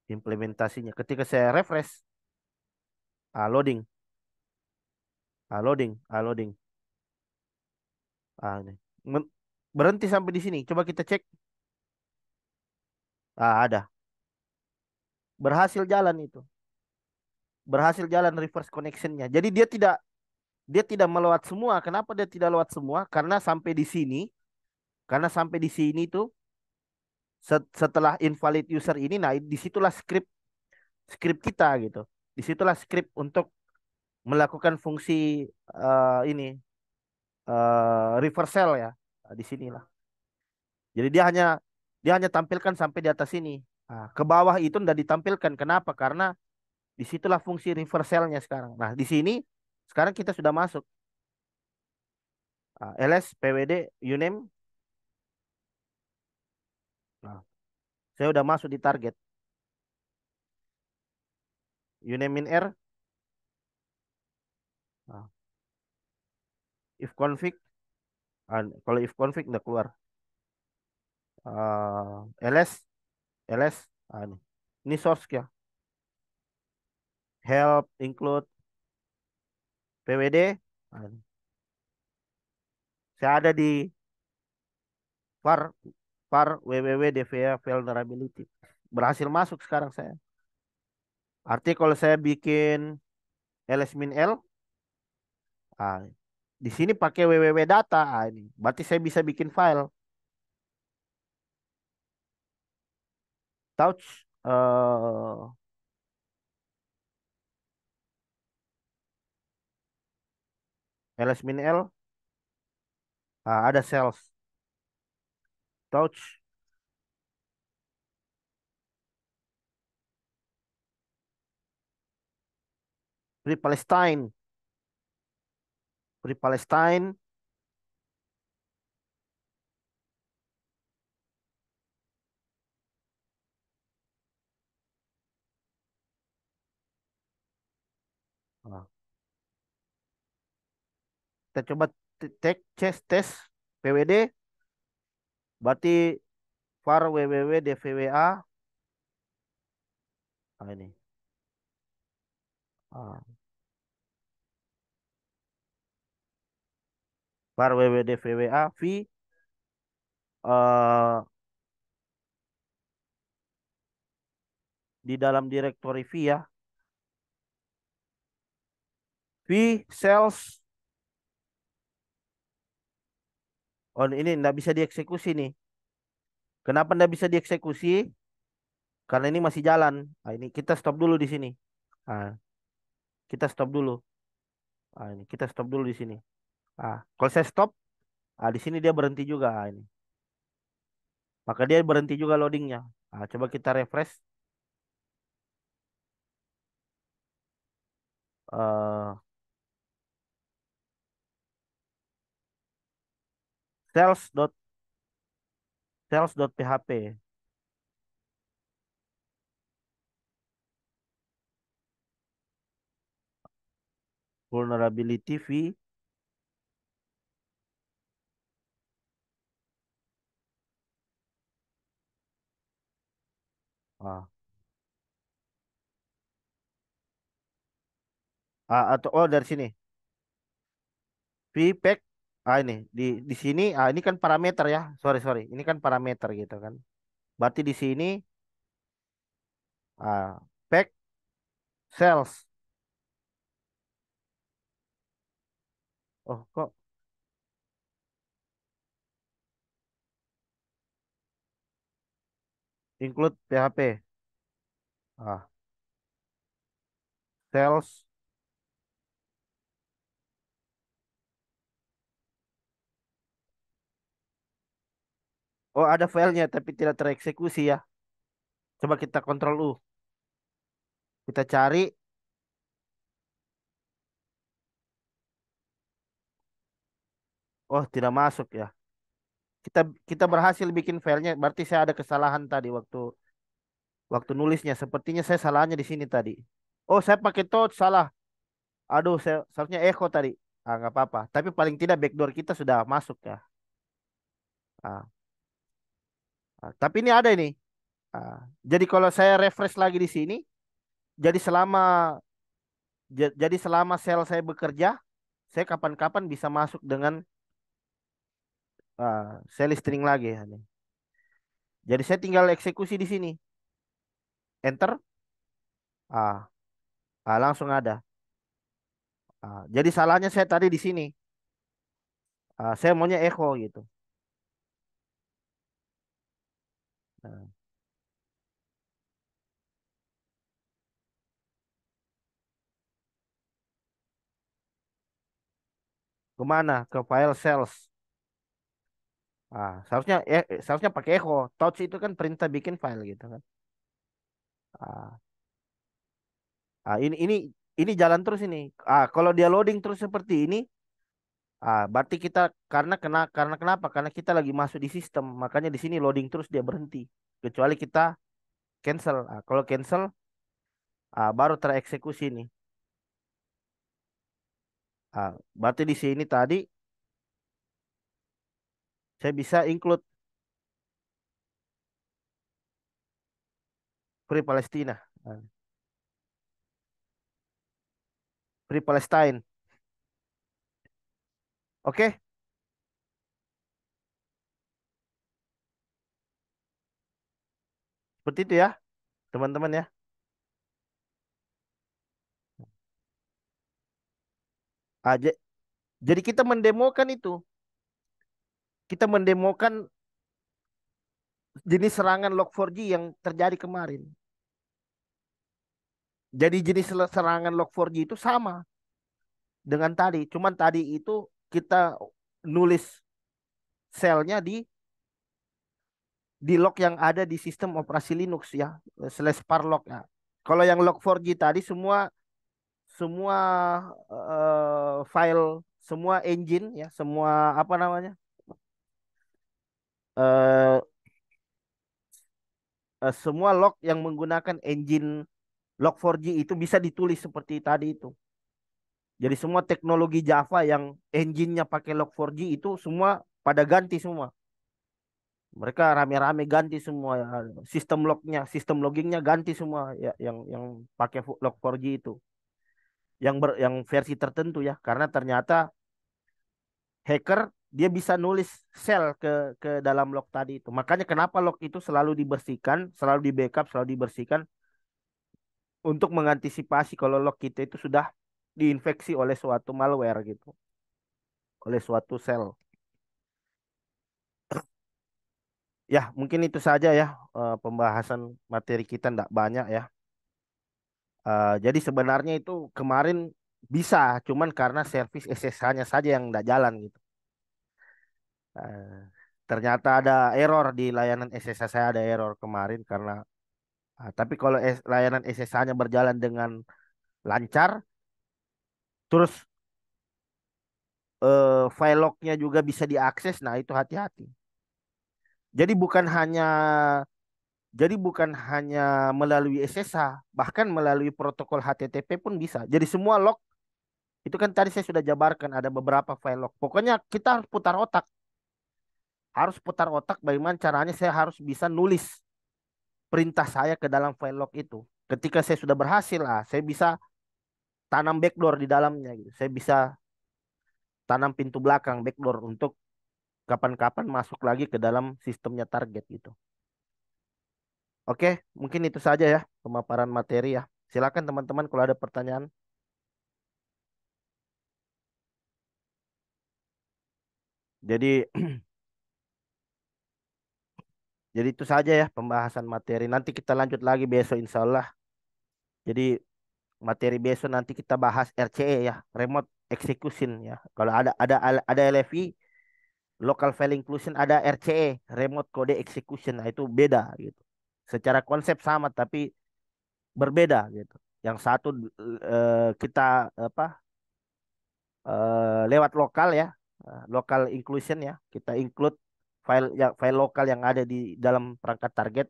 implementasinya. Ketika saya refresh, loading, loading. Ini. Men- Berhenti sampai di sini. Coba kita cek. Ada. Berhasil jalan itu. Berhasil jalan reverse connectionnya. Jadi dia tidak melewat semua. Kenapa dia tidak lewat semua? Karena sampai di sini tuh setelah invalid user ini, nah disitulah script kita gitu. Disitulah script untuk melakukan fungsi ini reversal ya. Di sinilah. Jadi dia hanya tampilkan sampai di atas sini. Ke bawah itu tidak ditampilkan. Kenapa? Karena disitulah fungsi reversalnya sekarang. Nah, di sini sekarang kita sudah masuk. LS, PWD, uname. Nah, saya udah masuk di target. Uname in R. Nah, if config. Kalau if config udah keluar. LS. Ini source ya. Help, include, PWD. Saya ada di var www.dva vulnerability. Berhasil masuk sekarang saya. Artinya kalau saya bikin ls-min-l, ah, di sini pakai www data, ini. Berarti saya bisa bikin file. Touch, ls-min-l, ada cells. Touch, Free Palestine. Free Palestine. Ah, kita coba tes PWD. Berarti var www dvwa. Ah, ini. Ah, var www dvwa v eh, di dalam direktori v ya. V sales. Oh, ini nggak bisa dieksekusi nih. Kenapa nggak bisa dieksekusi? Karena ini masih jalan. Nah, ini kita stop dulu di sini. Ah, kita stop dulu. Ah, ini kita stop dulu di sini. Kalau saya stop, di sini dia berhenti juga. Ini. Maka dia berhenti juga loadingnya. Coba kita refresh. eh sales.php vulnerability v. Ah, atau dari sini vpack. Ini di sini. Ini kan parameter ya. Sorry, ini kan parameter gitu kan. Berarti di sini pack sales. Oh, kok include PHP. ah Sales. Oh, ada filenya tapi tidak tereksekusi ya. Coba kita kontrol U. Kita cari. Oh, tidak masuk ya. Kita kita berhasil bikin filenya. Berarti saya ada kesalahan tadi waktu waktu nulisnya. Sepertinya saya salahnya di sini tadi. Oh, saya pakai touch salah. Aduh, saya seharusnya echo tadi. Nggak apa-apa. Tapi paling tidak backdoor kita sudah masuk ya. Ah, tapi ini ada ini. Jadi kalau saya refresh lagi di sini, jadi selama sel saya bekerja, saya kapan-kapan bisa masuk dengan sel string lagi ya. Jadi saya tinggal eksekusi di sini. Enter. Ah, langsung ada. Jadi salahnya saya tadi di sini. Saya maunya echo gitu. Nah, kemana? Ke file sales. Seharusnya pakai echo. Touch itu kan perintah bikin file gitu kan. Ah, ini jalan terus ini. Kalau dia loading terus seperti ini, berarti kita karena kenapa? Karena kita lagi masuk di sistem. Makanya di sini loading terus dia berhenti. Kecuali kita cancel. Kalau cancel, baru tereksekusi nih. Berarti di sini tadi saya bisa include Free Palestina. Ah, Free Palestine. Oke, seperti itu ya, teman-teman ya. Ah, ja- jadi kita mendemokan itu. Kita mendemokan jenis serangan Log4j yang terjadi kemarin. Jadi jenis serangan Log4j itu sama dengan tadi. Cuman tadi itu kita nulis selnya di log yang ada di sistem operasi Linux ya, slash parlog ya. Kalau yang Log4j tadi semua semua file, semua engine ya, semua apa namanya, eh semua log yang menggunakan engine Log4j itu bisa ditulis seperti tadi itu. Jadi semua teknologi Java yang engine-nya pakai Log4j itu semua pada ganti semua. Mereka rame-rame ganti semua ya. Sistem lognya, sistem loggingnya ganti semua ya, yang pakai Log4j itu. Yang versi tertentu ya, karena ternyata hacker dia bisa nulis shell ke dalam log tadi itu. Makanya kenapa log itu selalu dibersihkan, selalu di backup, selalu dibersihkan untuk mengantisipasi kalau log kita itu sudah diinfeksi oleh suatu malware gitu, oleh suatu sel. Ya, mungkin itu saja ya, pembahasan materi kita ndak banyak ya. Jadi sebenarnya itu kemarin bisa, cuman karena servis SSH-nya saja yang ndak jalan gitu. Eh, Ternyata ada error di layanan SSH, saya ada error kemarin karena tapi kalau layanan SSH-nya berjalan dengan lancar, terus file log-nya juga bisa diakses, nah itu hati-hati. Jadi bukan hanya jadi bukan hanya melalui SSH, bahkan melalui protokol HTTP pun bisa. Jadi semua log itu kan tadi saya sudah jabarkan ada beberapa file log. Pokoknya kita harus putar otak bagaimana caranya saya harus bisa nulis perintah saya ke dalam file log itu. Ketika saya sudah berhasil, saya bisa tanam backdoor di dalamnya gitu. Saya bisa tanam pintu belakang backdoor untuk kapan-kapan masuk lagi ke dalam sistemnya target gitu. Oke, mungkin itu saja ya pemaparan materi ya. Silakan teman-teman kalau ada pertanyaan. Jadi jadi itu saja ya pembahasan materi. Nanti kita lanjut lagi besok insya Allah. Jadi materi besok nanti kita bahas RCE ya, remote execution ya. Kalau ada LFI, local file inclusion, ada RCE, remote code execution. Nah, itu beda gitu. Secara konsep sama tapi berbeda gitu. Yang satu kita apa lewat lokal ya, local inclusion ya. Kita include file lokal yang ada di dalam perangkat target.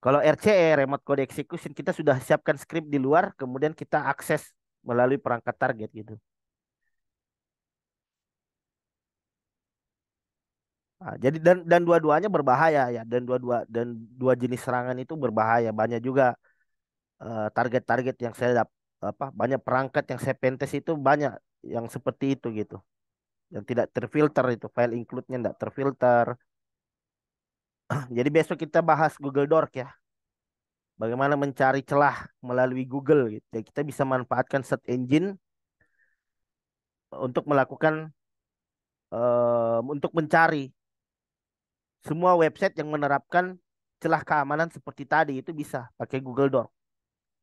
Kalau RCE, remote code execution, kita sudah siapkan script di luar, kemudian kita akses melalui perangkat target gitu. Nah, jadi dan dua-duanya berbahaya ya, dan dua jenis serangan itu berbahaya. Banyak juga target-target yang saya apa banyak perangkat yang saya pentes itu banyak yang seperti itu gitu. Yang tidak terfilter itu file include-nya tidak terfilter. Jadi besok kita bahas Google Dork ya. Bagaimana mencari celah melalui Google gitu. Jadi kita bisa manfaatkan search engine untuk melakukan untuk mencari semua website yang menerapkan celah keamanan seperti tadi itu bisa pakai Google Dork.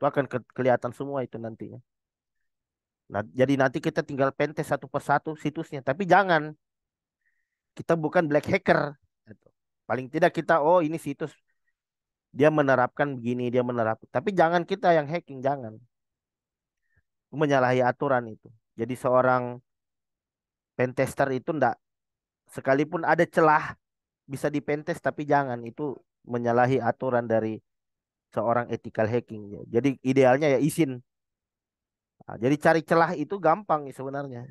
Itu akan kelihatan semua itu nantinya. Nah, jadi nanti kita tinggal pentest satu persatu situsnya. Tapi jangan, kita bukan black hacker. Gitu. Paling tidak kita, oh ini situs dia menerapkan begini, dia menerapkan. Tapi jangan kita yang hacking, jangan. Menyalahi aturan itu. Jadi seorang pentester itu enggak, sekalipun ada celah bisa dipentest, tapi jangan. Itu menyalahi aturan dari seorang ethical hacking. Ya. Jadi idealnya ya izin. Nah, jadi cari celah itu gampang nih sebenarnya.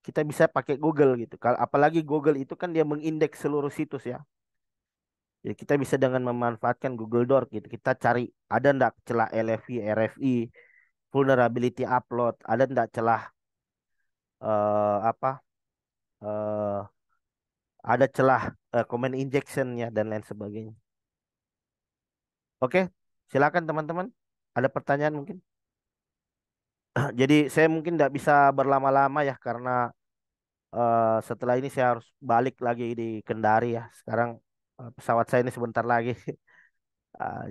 Kita bisa pakai Google gitu. Kalau apalagi Google itu kan dia mengindeks seluruh situs ya. Jadi kita bisa dengan memanfaatkan Google Dork gitu. Kita cari ada ndak celah LFI, RFI, vulnerability upload, ada ndak celah apa eh, ada celah command injectionnya dan lain sebagainya. Oke, silakan teman-teman. Ada pertanyaan mungkin? Jadi saya mungkin nggak bisa berlama-lama ya karena setelah ini saya harus balik lagi di Kendari ya. Sekarang pesawat saya ini sebentar lagi.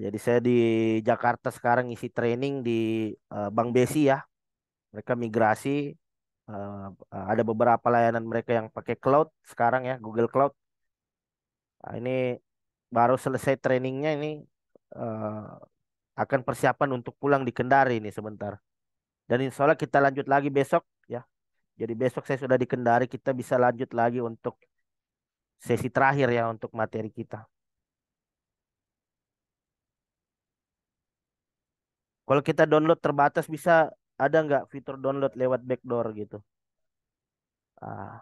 Jadi saya di Jakarta sekarang isi training di Bank Besi ya. Mereka migrasi. Ada beberapa layanan mereka yang pakai cloud sekarang ya, Google Cloud. Ini baru selesai trainingnya ini, akan persiapan untuk pulang di Kendari ini sebentar. Dan insya Allah kita lanjut lagi besok ya. Jadi besok saya sudah di Kendari, kita bisa lanjut lagi untuk sesi terakhir ya untuk materi kita. Kalau kita download terbatas bisa ada nggak fitur download lewat backdoor gitu? Ah,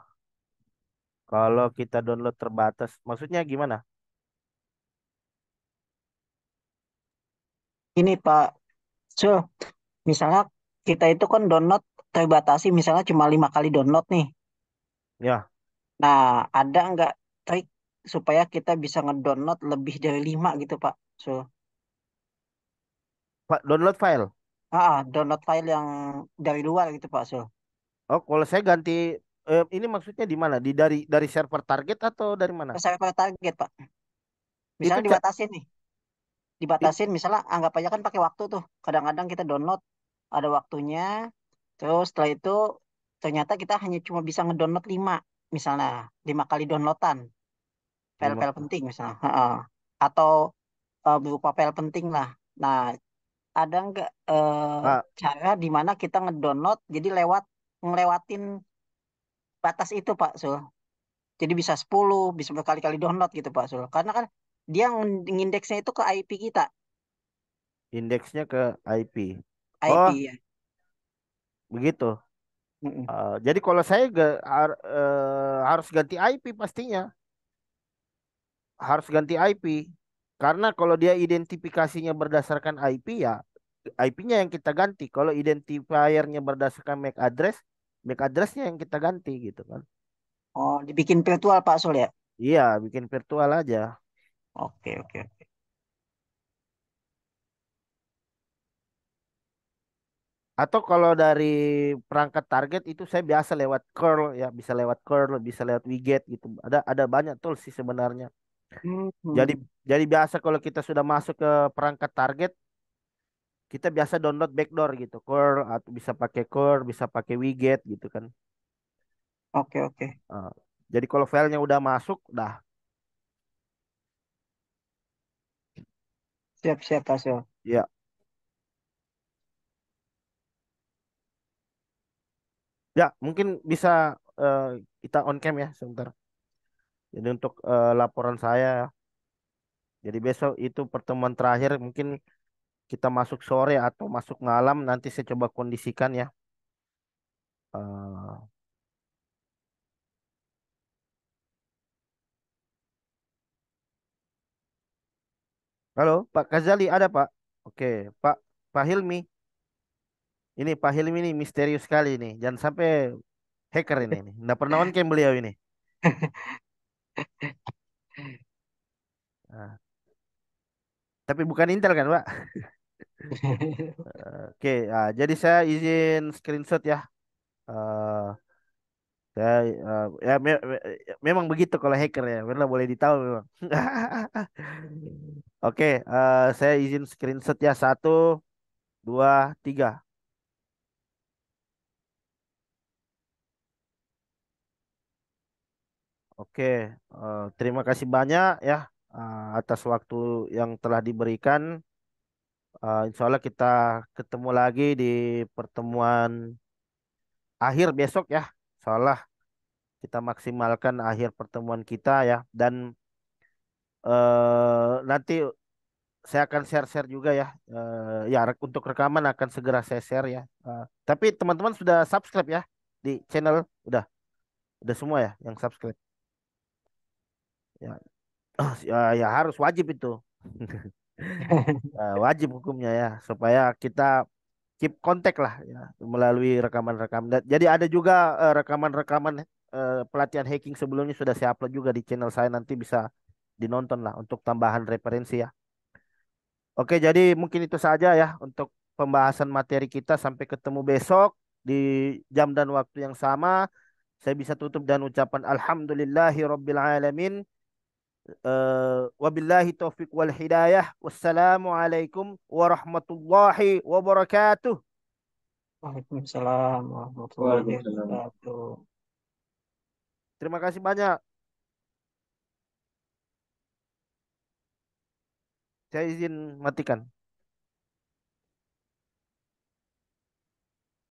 kalau kita download terbatas, maksudnya gimana? Ini Pak Sul, misalnya kita itu kan download terbatasi, misalnya cuma 5 kali download nih. Ya, Nah, ada nggak trik supaya kita bisa ngedownload lebih dari 5 gitu Pak Sul? Pak, download file. Download file yang dari luar gitu Pak Sul. Oh, kalau saya ganti ini maksudnya di mana? Dari server target atau dari mana? Server target Pak. Itu Misalnya cak dibatasin nih. Dibatasin misalnya anggap aja kan pakai waktu tuh. Kadang-kadang kita download ada waktunya. Terus setelah itu ternyata kita hanya cuma bisa ngedownload 5 misalnya 5 kali downloadan lima. file-file penting misalnya. Atau berupa file penting lah. Nah, ada nggak Ah, cara di mana kita ngedownload jadi ngelewatin batas itu Pak Sul. Jadi bisa 10 bisa berkali-kali download gitu Pak Sul. Karena kan dia ngindeksnya itu ke IP kita. indeksnya ke IP. Oh, IP ya. begitu. Mm-mm. Jadi kalau saya harus ganti IP pastinya, harus ganti IP. Karena kalau dia identifikasinya berdasarkan IP ya IP-nya yang kita ganti. Kalau identifiernya berdasarkan MAC address-nya yang kita ganti gitu kan. Oh, dibikin virtual Pak Sul ya? Iya, bikin virtual aja. Oke, oke, oke. Atau kalau dari perangkat target itu saya biasa lewat curl ya, bisa lewat curl, bisa lewat widget gitu. Ada banyak tools sih sebenarnya. Jadi Hmm, jadi biasa kalau kita sudah masuk ke perangkat target, kita biasa download backdoor gitu. Curl atau bisa pakai curl, bisa pakai widget gitu kan. oke, oke. Ah, jadi kalau filenya udah masuk, dah Siap, siap Pak Sul. ya ya mungkin bisa eh, kita on cam ya sebentar. Jadi untuk laporan saya, jadi besok itu pertemuan terakhir mungkin kita masuk sore atau masuk malam nanti saya coba kondisikan ya. Eh, halo Pak Kazali ada Pak? Oke Pak Pak Hilmi, ini Pak Hilmi ini misterius sekali ini. Jangan sampai hacker ini nih. Nggak pernah on cam beliau ini. Nah, tapi bukan Intel kan Pak? Oke, jadi saya izin screenshot ya. Eh, saya memang begitu kalau hacker ya, benar boleh ditahu memang. Oke, saya izin screenshot ya 1, 2, 3. Oke, terima kasih banyak ya atas waktu yang telah diberikan. Insya Allah kita ketemu lagi di pertemuan akhir besok ya. Insya Allah kita maksimalkan akhir pertemuan kita ya. Dan nanti saya akan share-share juga ya. Ya untuk rekaman akan segera saya share ya. Tapi teman-teman sudah subscribe ya di channel, udah semua ya yang subscribe. Ya, ya harus wajib itu. Wajib hukumnya ya supaya kita keep kontak lah ya melalui rekaman-rekaman. Jadi ada juga rekaman-rekaman pelatihan hacking sebelumnya sudah saya upload juga di channel saya, nanti bisa dinonton lah untuk tambahan referensi ya. Oke, jadi mungkin itu saja ya untuk pembahasan materi kita. Sampai ketemu besok di jam dan waktu yang sama. Saya bisa tutup dan ucapan Alhamdulillahi Rabbil Alamin. Wabillahi taufiq wal hidayah. Wassalamualaikum warahmatullahi wabarakatuh. Waalaikumsalam warahmatullahi Waalaikumsalam. wabarakatuh. Terima kasih banyak. Saya izin matikan.